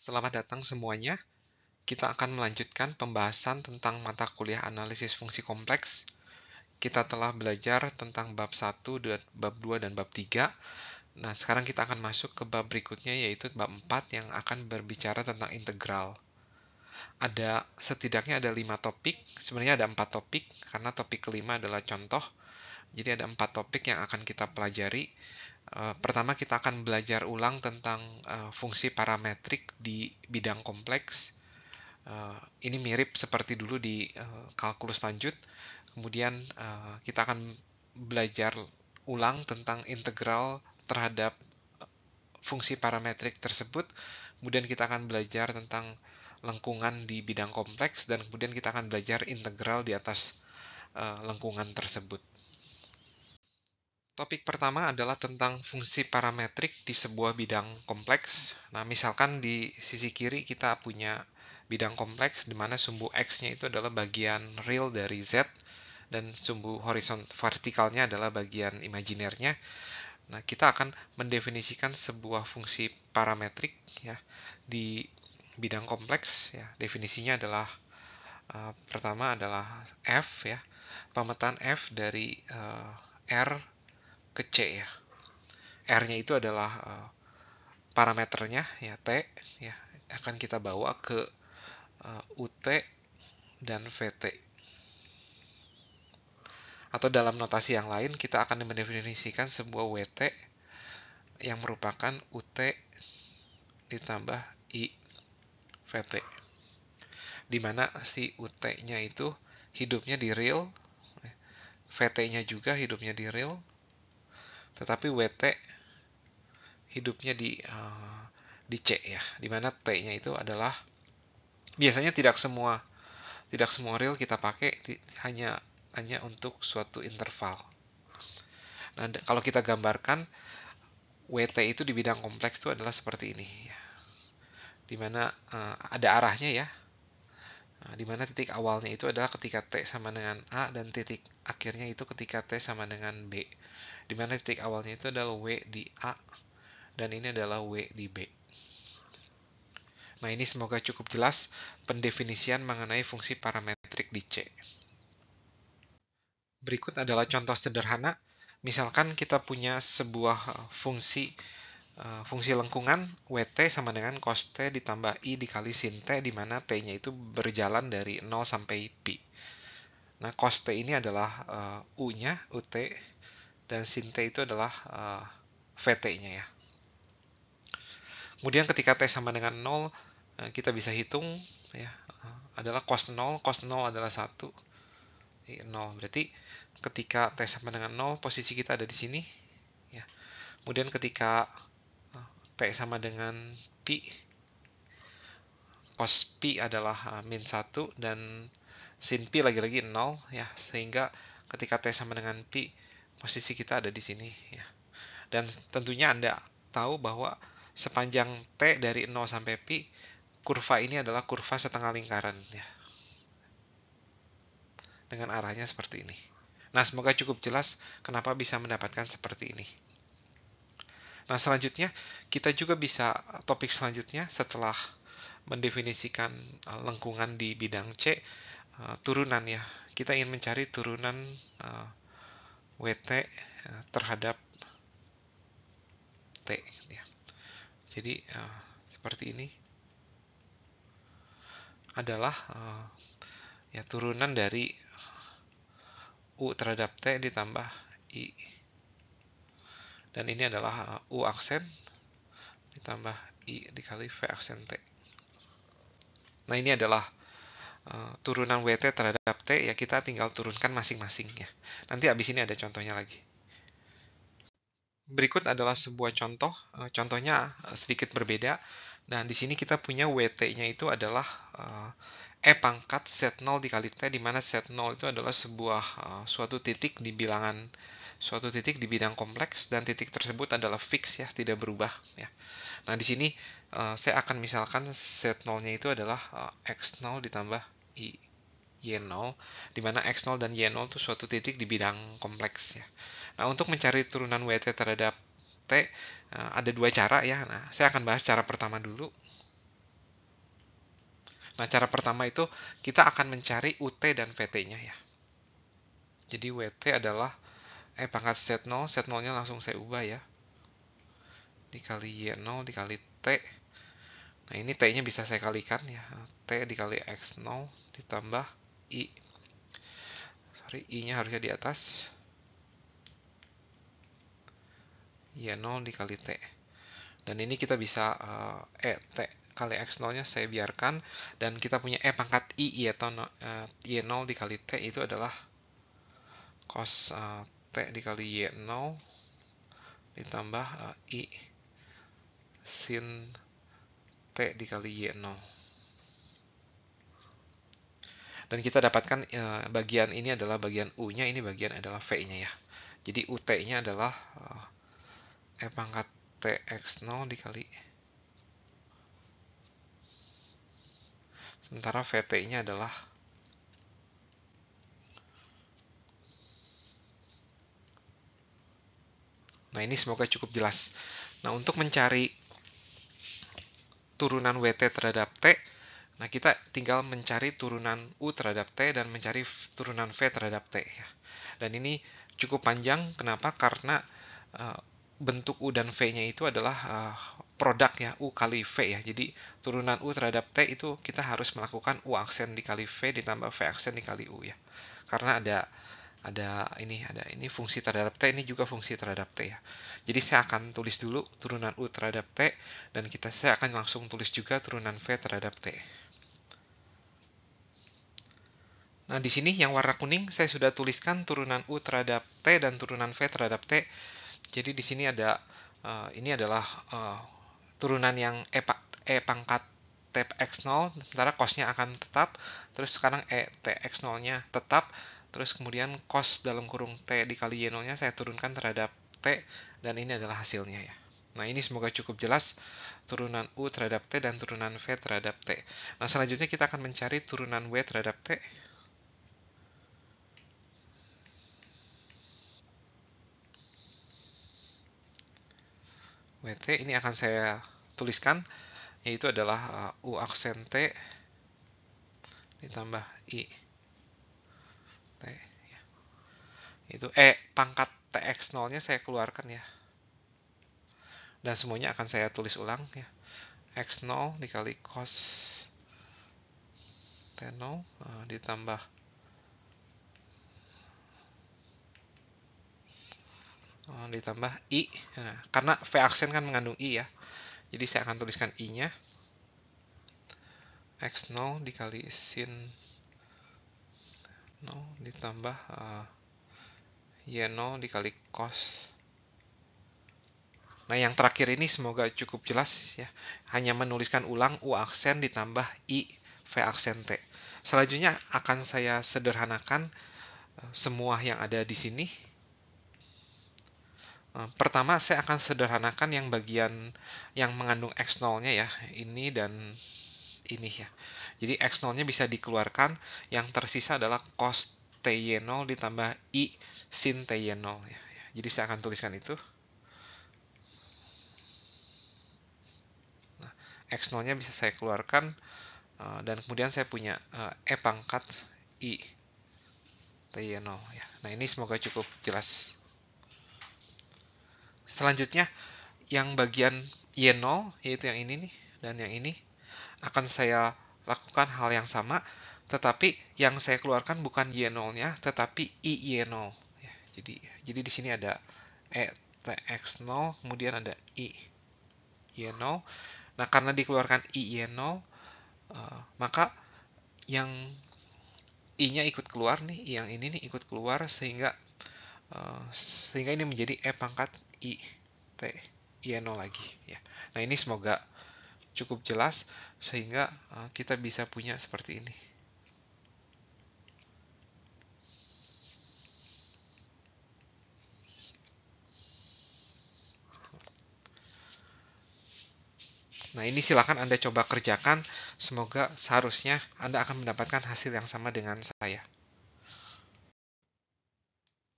Selamat datang semuanya. Kita akan melanjutkan pembahasan tentang mata kuliah analisis fungsi kompleks. Kita telah belajar tentang bab 1, bab 2, dan bab 3. Nah, sekarang kita akan masuk ke bab berikutnya, yaitu bab 4 yang akan berbicara tentang integral. Setidaknya ada 5 topik, sebenarnya ada 4 topik, karena topik kelima adalah contoh. Jadi ada 4 topik yang akan kita pelajari. Pertama, kita akan belajar ulang tentang fungsi parametrik di bidang kompleks. Ini mirip seperti dulu di kalkulus lanjut. Kemudian kita akan belajar ulang tentang integral terhadap fungsi parametrik tersebut. Kemudian kita akan belajar tentang lengkungan di bidang kompleks, dan kemudian kita akan belajar integral di atas lengkungan tersebut. Topik pertama adalah tentang fungsi parametrik di sebuah bidang kompleks. Nah, misalkan di sisi kiri kita punya bidang kompleks di mana sumbu X-nya itu adalah bagian real dari Z, dan sumbu vertikalnya adalah bagian imajinernya. Nah, kita akan mendefinisikan sebuah fungsi parametrik ya di bidang kompleks ya. Definisinya adalah pertama adalah F ya. Pemetaan F dari R ke C ya. R-nya itu adalah parameternya ya, T ya, akan kita bawa ke UT dan VT. Atau dalam notasi yang lain, kita akan mendefinisikan sebuah WT yang merupakan UT ditambah I VT. Di mana si UT-nya itu hidupnya di real, VT-nya juga hidupnya di real, tetapi WT hidupnya di C ya, di mana T-nya itu adalah biasanya tidak semua real kita pakai, hanya untuk suatu interval. Nah, kalau kita gambarkan WT itu di bidang kompleks itu adalah seperti ini ya. Di mana ada arahnya ya. Nah, di mana titik awalnya itu adalah ketika T sama dengan A, dan titik akhirnya itu ketika T sama dengan B. Di mana titik awalnya itu adalah W di A, dan ini adalah W di B. Nah, ini semoga cukup jelas pendefinisian mengenai fungsi parametrik di C. Berikut adalah contoh sederhana. Misalkan kita punya sebuah fungsi lengkungan WT sama dengan cos T ditambah I dikali sin T, di mana T-nya itu berjalan dari 0 sampai Pi. Nah, cos T ini adalah U-nya, UT, dan sin T itu adalah VT-nya ya. Kemudian ketika T sama dengan 0, kita bisa hitung ya, adalah cos 0, cos 0 adalah 1, 0. Berarti ketika T sama dengan 0, posisi kita ada di sini ya. Kemudian ketika T sama dengan Pi, cos Pi adalah min 1, dan sin Pi lagi-lagi 0 ya, sehingga ketika T sama dengan Pi, posisi kita ada di sini ya. Dan tentunya Anda tahu bahwa sepanjang T dari 0 sampai Pi, kurva ini adalah kurva setengah lingkaran ya, dengan arahnya seperti ini. Nah, semoga cukup jelas kenapa bisa mendapatkan seperti ini. Nah, selanjutnya kita juga bisa, topik selanjutnya setelah mendefinisikan lengkungan di bidang C, turunan ya. Kita ingin mencari turunan WT terhadap T ya. Jadi seperti ini adalah ya turunan dari U terhadap T ditambah I. Dan ini adalah U aksen ditambah I dikali V aksen T. Nah, ini adalah turunan WT terhadap T ya, kita tinggal turunkan masing-masing ya. Nanti abis ini ada contohnya lagi. Berikut adalah sebuah contoh, contohnya sedikit berbeda. Nah, di sini kita punya WT-nya itu adalah E pangkat Z0 dikali T, di mana Z0 itu adalah suatu titik di bilangan, suatu titik di bidang kompleks, dan titik tersebut adalah fix ya, tidak berubah ya. Nah, di sini saya akan misalkan Z0-nya itu adalah X0 ditambah Y0, di mana X0 dan Y0 itu suatu titik di bidang kompleks ya. Nah, untuk mencari turunan WT terhadap T, ada dua cara ya. Nah, saya akan bahas cara pertama dulu. Nah, cara pertama itu kita akan mencari UT dan VT-nya ya. Jadi WT adalah pangkat Z0, Z0-nya langsung saya ubah ya. Dikali Y0 dikali T. Nah, ini T-nya bisa saya kalikan ya. T dikali X0 ditambah I. Sorry, I-nya harusnya di atas. Y0 dikali T. Dan ini kita bisa T kali X0-nya saya biarkan. Dan kita punya pangkat I yaitu Y0 dikali T itu adalah cos T dikali Y0 ditambah I sin T dikali Y0. Dan kita dapatkan bagian ini adalah bagian U-nya, ini bagian adalah V-nya ya. Jadi UT-nya adalah pangkat TX0 dikali. Sementara VT-nya adalah nah, ini semoga cukup jelas. Nah, untuk mencari turunan WT terhadap T, nah kita tinggal mencari turunan U terhadap T dan mencari turunan V terhadap T ya. Dan ini cukup panjang, kenapa? Karena bentuk U dan V-nya itu adalah produk ya, U kali V ya. Jadi turunan U terhadap T itu kita harus melakukan U aksen dikali V ditambah V aksen dikali U ya. Karena ada ini fungsi terhadap T, ini juga fungsi terhadap T ya. Jadi saya akan tulis dulu turunan U terhadap T dan saya akan langsung tulis juga turunan V terhadap T. Nah, di sini yang warna kuning saya sudah tuliskan turunan U terhadap T dan turunan V terhadap T. Jadi di sini ada ini adalah turunan yang pangkat TX0, sementara cos-nya akan tetap. Terus sekarang TX0-nya tetap. Terus kemudian cos dalam kurung T dikali Y0-nya saya turunkan terhadap T, dan ini adalah hasilnya ya. Nah, ini semoga cukup jelas turunan U terhadap T dan turunan V terhadap T. Nah, selanjutnya kita akan mencari turunan W terhadap T. WT ini akan saya tuliskan, yaitu adalah U aksen T ditambah I T ya. Itu pangkat TX0-nya saya keluarkan ya. Dan semuanya akan saya tulis ulang ya. X0 dikali cos T0 ditambah I. Nah, karena V aksen kan mengandung I ya. Jadi saya akan tuliskan I-nya. X0 dikali sin 0 ditambah Y0 dikali cos. Nah, yang terakhir ini semoga cukup jelas ya. Hanya menuliskan ulang U aksen ditambah I V aksen T. Selanjutnya akan saya sederhanakan semua yang ada di sini. Pertama, saya akan sederhanakan yang bagian yang mengandung X0-nya ya. Ini dan ini ya. Jadi X0-nya bisa dikeluarkan. Yang tersisa adalah cos TY0 ditambah I sin TY0 ya. Jadi saya akan tuliskan itu. Nah, X0-nya bisa saya keluarkan. Dan kemudian saya punya pangkat I TY0 ya. Nah, ini semoga cukup jelas. Selanjutnya, yang bagian Y0, yaitu yang ini nih, dan yang ini, akan saya lakukan hal yang sama, tetapi yang saya keluarkan bukan Y0-nya, tetapi IY0. Ya, jadi di sini ada TX0, kemudian ada IY0. Nah, karena dikeluarkan IY0, maka yang I-nya ikut keluar nih, yang ini nih ikut keluar, sehingga ini menjadi pangkat I T Y0 lagi ya. Nah, ini semoga cukup jelas sehingga kita bisa punya seperti ini. Nah, ini silakan Anda coba kerjakan. Semoga seharusnya Anda akan mendapatkan hasil yang sama dengan saya.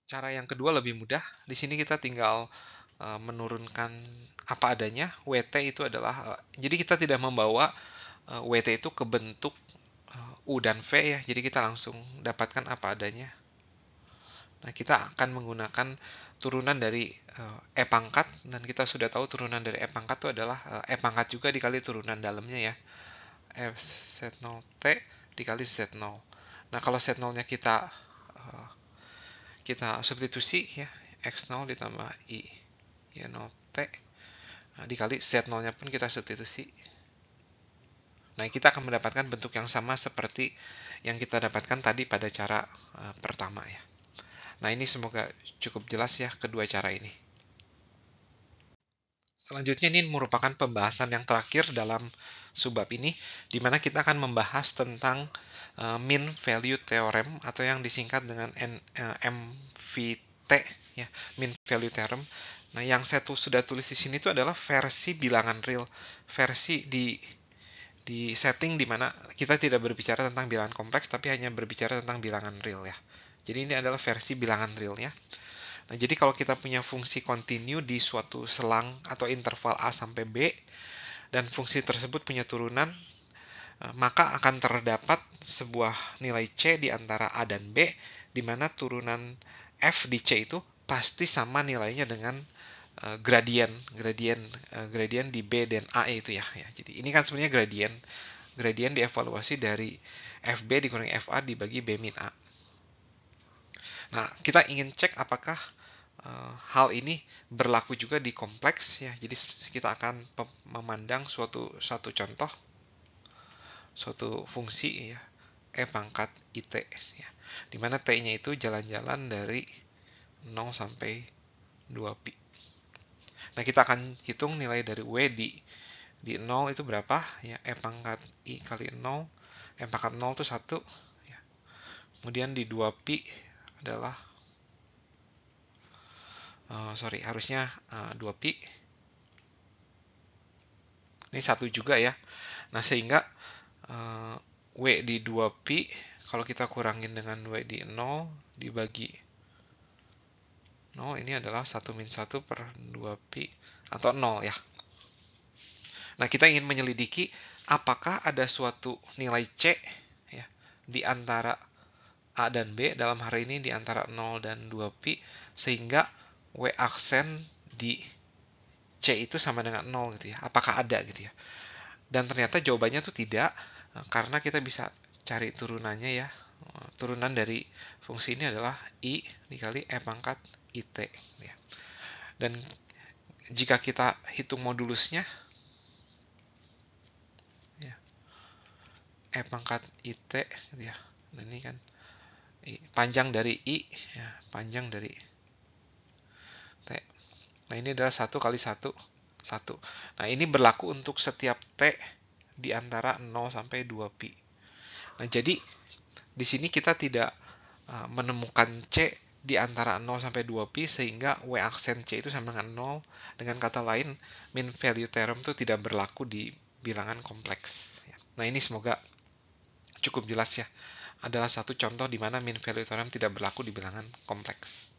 Cara yang kedua lebih mudah. Di sini kita tinggal menurunkan apa adanya. WT itu adalah jadi kita tidak membawa WT itu ke bentuk U dan V ya, jadi kita langsung dapatkan apa adanya. Nah, kita akan menggunakan turunan dari E pangkat, dan kita sudah tahu turunan dari E pangkat itu adalah E pangkat juga dikali turunan dalamnya ya, F Z0T dikali Z0. Nah, kalau Z0-nya kita substitusi ya, X0 ditambah I Y0T dikali Z0-nya pun kita substitusi. Nah, kita akan mendapatkan bentuk yang sama seperti yang kita dapatkan tadi pada cara pertama ya. Nah, ini semoga cukup jelas ya kedua cara ini. Selanjutnya ini merupakan pembahasan yang terakhir dalam subbab ini, di mana kita akan membahas tentang mean value theorem atau yang disingkat dengan MVT ya, mean value theorem. Nah, yang saya sudah tulis di sini itu adalah versi bilangan real, versi di setting di mana kita tidak berbicara tentang bilangan kompleks tapi hanya berbicara tentang bilangan real ya. Jadi ini adalah versi bilangan realnya. Nah, jadi kalau kita punya fungsi kontinu di suatu selang atau interval A sampai B dan fungsi tersebut punya turunan, maka akan terdapat sebuah nilai C di antara A dan B di mana turunan F di C itu pasti sama nilainya dengan gradien di B dan A itu ya. Jadi ini kan sebenarnya gradien dievaluasi dari FB dikurangi FA dibagi B min A. Nah, kita ingin cek apakah hal ini berlaku juga di kompleks ya. Jadi kita akan memandang suatu contoh, suatu fungsi ya, E pangkat IT ya. Di mana T-nya itu jalan-jalan dari 0 sampai 2pi. Nah, kita akan hitung nilai dari W di 0 itu berapa ya, E pangkat I kali 0, E pangkat 0 itu 1 ya. Kemudian di 2pi adalah harusnya 2pi ini 1 juga ya. Nah, sehingga W di 2pi kalau kita kurangin dengan W di 0 dibagi 0, ini adalah 1 min 1 per 2pi atau 0 ya. Nah, kita ingin menyelidiki apakah ada suatu nilai C ya, di antara A dan B, dalam hari ini di antara 0 dan 2pi, sehingga W aksen di C itu sama dengan 0 gitu ya. Apakah ada gitu ya. Dan ternyata jawabannya tuh tidak, karena kita bisa cari turunannya ya. Turunan dari fungsi ini adalah I dikali E pangkat IT ya. Dan jika kita hitung modulusnya ya, E pangkat IT gitu ya. Nah, ini kan panjang dari I ya, panjang dari T. Nah, ini adalah 1 kali 1 1. Nah, ini berlaku untuk setiap T di antara 0 sampai 2pi. Nah, jadi di sini kita tidak menemukan C di antara 0 sampai 2pi sehingga W aksen C itu sama dengan 0. Dengan kata lain, mean value theorem itu tidak berlaku di bilangan kompleks. Nah, ini semoga cukup jelas ya. Adalah satu contoh di mana mean value theorem tidak berlaku di bilangan kompleks.